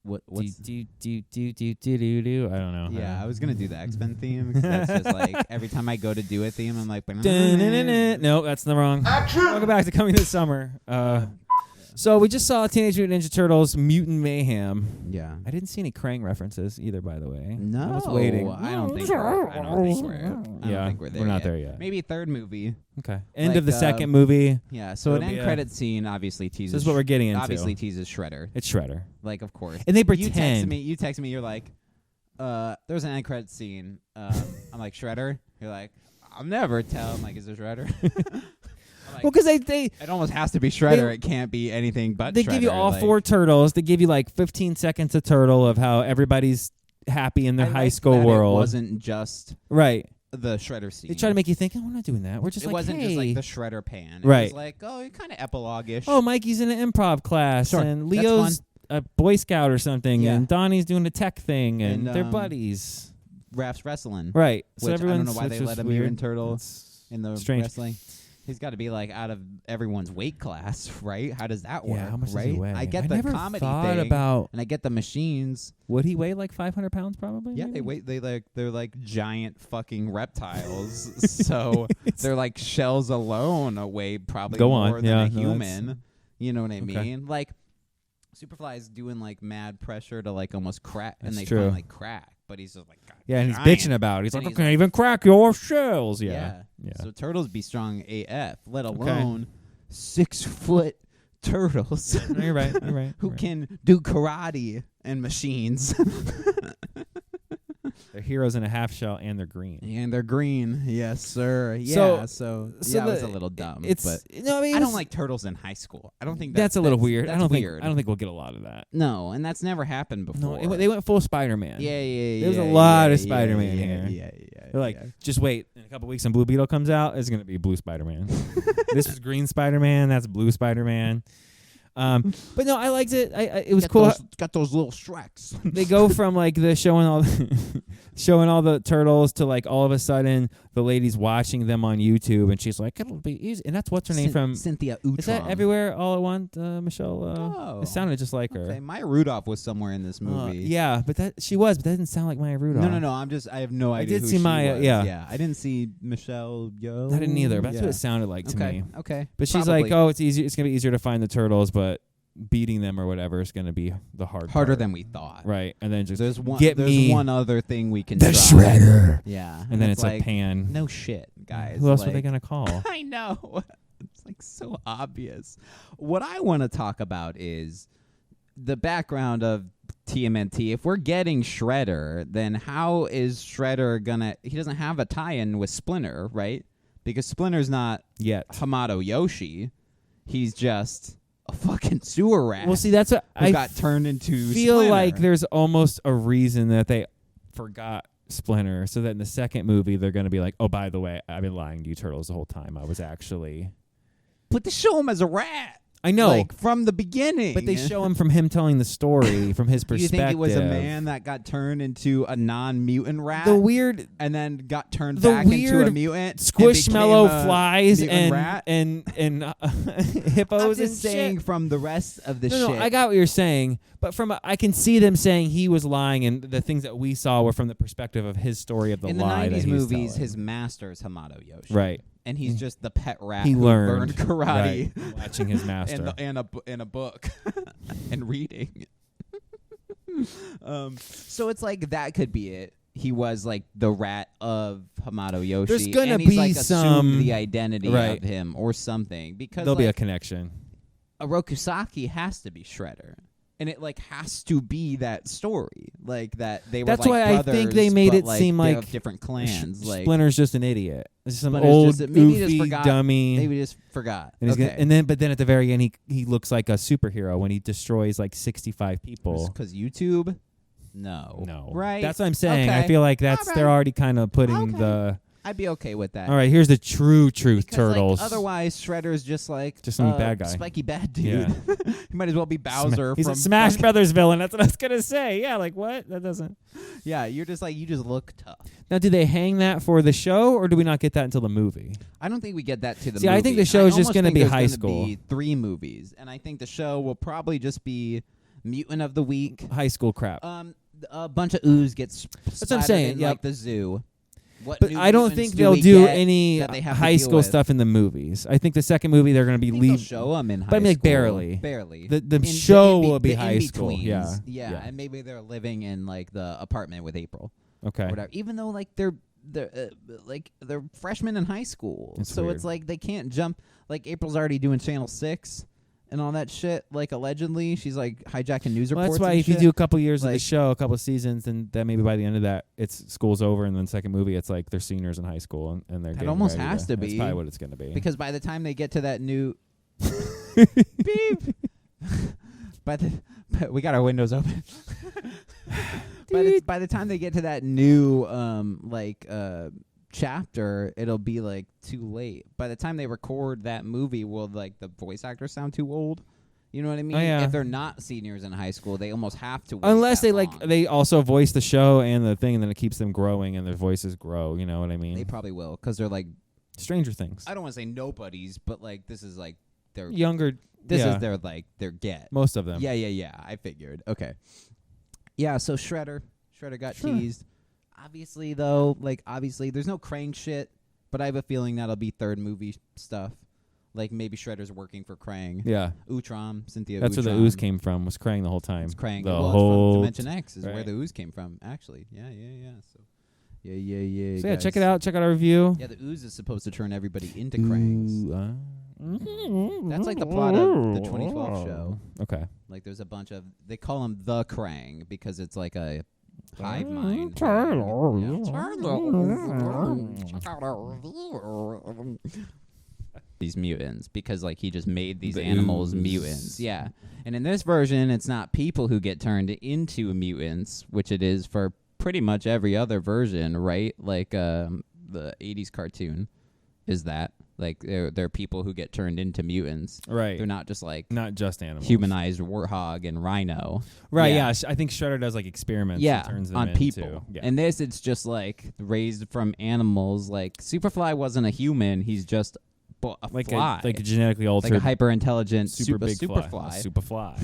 What's do? I don't know. Yeah, I was gonna do the X-Men theme. 'Cause that's just like every time I go to do a theme, I'm like, no, that's the wrong. Welcome back to Coming This Summer. So we just saw Teenage Mutant Ninja Turtles Mutant Mayhem. Yeah. I didn't see any Krang references either, by the way. No, I was waiting. I don't think we're there. We're not yet. there yet. Maybe third movie. Okay. End Like, of the second movie. Yeah. So an It'll be end credit scene obviously teases. This is what we're getting into. Obviously teases Shredder. It's Shredder. Like, of course. And they pretend. You text me. You're like, there's an end credit scene. I'm like, Shredder. You're like, I'll never tell. I'm like, is there Shredder? Like, well, because they it almost has to be Shredder. It can't be anything but they Shredder. give you all four turtles. They give you like 15 seconds of turtle of how everybody's happy in their high school world. It wasn't just right. The Shredder scene. They try to make you think, oh, we're not doing that. We're just it wasn't just like the Shredder pan. It right. was like, oh, kind of epilogue-ish. Oh, Mikey's in an improv class, sure. and Leo's a Boy Scout or something, yeah. and Donnie's doing a tech thing, and they're buddies. Raph's wrestling. Right. So I don't know why they let him even turtle in the strange. wrestling. He's got to be like out of everyone's weight class, right? How does that work? Yeah, how much right? does he weigh? I get the comedy thing, about and I get the machines. Would he weigh like 500 pounds probably? Yeah, maybe? they're like giant fucking reptiles. So they're like shells alone weigh probably more than a human. You know what I mean? Like Superfly is doing like mad pressure to like almost crack, and they finally crack. But he's just like, yeah, and he's bitching about it. He's like, I can't even crack your shells. Yeah. So turtles be strong AF, let alone 6 foot turtles. No, you're right. You're right. Who can do karate and machines. They're heroes in a half shell, and they're green. And they're green, yes, sir. Yeah, so it was a little dumb. But I don't like turtles in high school. I don't think that's a little weird. I don't think we'll get a lot of that. No, and that's never happened before. No, they went full Spider-Man. Yeah. There's a lot of Spider-Man here. Yeah. They're like, just wait. In a couple weeks, when Blue Beetle comes out, it's gonna be Blue Spider-Man. This was Green Spider-Man. That's Blue Spider-Man. But no, I liked it. It was cool. Got those little Shreks. They go from like the showing all the turtles to like all of a sudden the lady's watching them on YouTube and she's like, it'll be easy. And that's what's her name from Cynthia Utrom. Is that Everywhere All at Once, Michelle? It sounded just like her. Maya Rudolph was somewhere in this movie. Yeah, but that didn't sound like Maya Rudolph. No. I have no idea. I did see Maya. Was. Yeah, I didn't see Michelle Yeoh. I didn't either. But that's what it sounded like to me. Okay. But she's like, oh, it's easy. It's gonna be easier to find the turtles, but beating them or whatever is going to be the harder part. Than we thought. Right. And then just there's one other thing we can the try. Shredder. Yeah. And then it's like a pan. No shit, guys. Who else are they going to call? I know. It's like so obvious. What I want to talk about is the background of TMNT. If we're getting Shredder, then how is Shredder gonna... He doesn't have a tie-in with Splinter, right? Because Splinter's not yet Hamato Yoshi. He's just... a fucking sewer rat. Well, see, that's what I got turned into. Feel Splinter. like there's almost a reason that they forgot Splinter, so that in the second movie they're going to be like, "Oh, by the way, I've been lying to you, turtles, the whole time. I was actually." But they show him as a rat. I know, like from the beginning. But they show him from him telling the story from his perspective. You think it was a man that got turned into a non-mutant rat? The weird, and then got turned back into a mutant. Squishmallow flies and hippos. I'm just and saying shit. From the rest of the shit. No, I got what you're saying, but I can see them saying he was lying, and the things that we saw were from the perspective of his story of the lie. In the 90s that movies, telling. His master is Hamato Yoshi. Right. And he's just the pet rat he who learned karate. Right, watching his master. and a book. And reading. So it's like that could be it. He was like the rat of Hamato Yoshi. There's gonna and he's be like some... assumed the identity right. of him or something. Because there'll be a connection. A Rokusaki has to be Shredder. And it like has to be that story, like that they were. That's like why brothers, I think they made it like, seem they like have different clans. Like Splinter's just an idiot. It's some Splinter's old goofy dummy. Maybe just forgot. And but then at the very end, he looks like a superhero when he destroys like 65 people. Because YouTube, no, right? That's what I'm saying. Okay. I feel like that's right. They're already kind of putting the. I'd be okay with that. All right, here's the truth, because, turtles. Like, otherwise, Shredder's just some bad guy, spiky bad dude. Yeah. He might as well be Bowser. He's from a Smash Brothers villain. That's what I was gonna say. Yeah, like what? That doesn't. Yeah, you just look tough. Now, do they hang that for the show, or do we not get that until the movie? I don't think we get that to the movie. See, I think the show is just going to be high school. Be 3 movies, and I think the show will probably just be mutant of the week. High school crap. A bunch of ooze gets That's what I'm saying. in Yep. like the zoo. What But new I don't mutants think they'll we do get any that they have to high deal school with? stuff in the movies. I think the second movie they're going to be I think they'll leaving. show them in high But I mean, like, school. barely. The show in-be- will be the high school. in-betweens. Yeah. Yeah, and maybe they're living in like the apartment with April. Okay. Or whatever. Even though like they're freshmen in high school, It's so weird. it's like they can't jump. Like April's already doing Channel 6 and all that shit. Like allegedly, she's like hijacking news Well, reports. that's why and if you shit. do a couple years of the Like- show, a couple seasons, then that maybe by the end of that, it's school's over, and then second movie, it's like they're seniors in high school, and they're That getting almost ready has to That's be. probably what it's going to be. Because by the time they get to that new beep, we got our windows open. by the time they get to that new chapter, it'll be like too late. By the time they record that movie, will like the voice actors sound too old? You know what I mean? Oh, yeah. If they're not seniors in high school, they almost have to wait Unless that they long. they also voice the show and the thing, and then it keeps them growing, and their voices grow. You know what I mean? They probably will, because they're like, Stranger Things. I don't want to say nobodies, but like this is like their Younger. this yeah, is their like their get. most of them. Yeah. I figured. Okay. Yeah. So Shredder got Sure. teased. Obviously, though, there's no Krang shit, but I have a feeling that'll be third movie stuff. Like maybe Shredder's working for Krang. Yeah. Utrom, Cynthia. That's Utrom. where the ooze came from. Was Krang the whole time? It's Krang. The Well, whole. it's from Dimension X is where right. the ooze came from. Actually, yeah. So, yeah. So yeah, check guys. it out. Check out our review. Yeah, the ooze is supposed to turn everybody into Krangs. Ooh, That's like the plot of the 2012 show. Okay. Like there's a bunch of they call him the Krang because it's like a hive mind. These mutants because like he just made these The animals ooze. mutants. Yeah. And in this version it's not people who get turned into mutants, which it is for pretty much every other version, right? Like the 80s cartoon is that. Like they're people who get turned into mutants. Right. They're not just like Not just animals. humanized warthog and rhino. Right. Yeah. Yeah. I think Shredder does like experiments. Yeah, And turns them on into, people. Yeah. And this, it's just like raised from animals. Like Superfly wasn't a human; he's just a like fly, a genetically like altered a hyper intelligent super big super fly. fly. Super fly.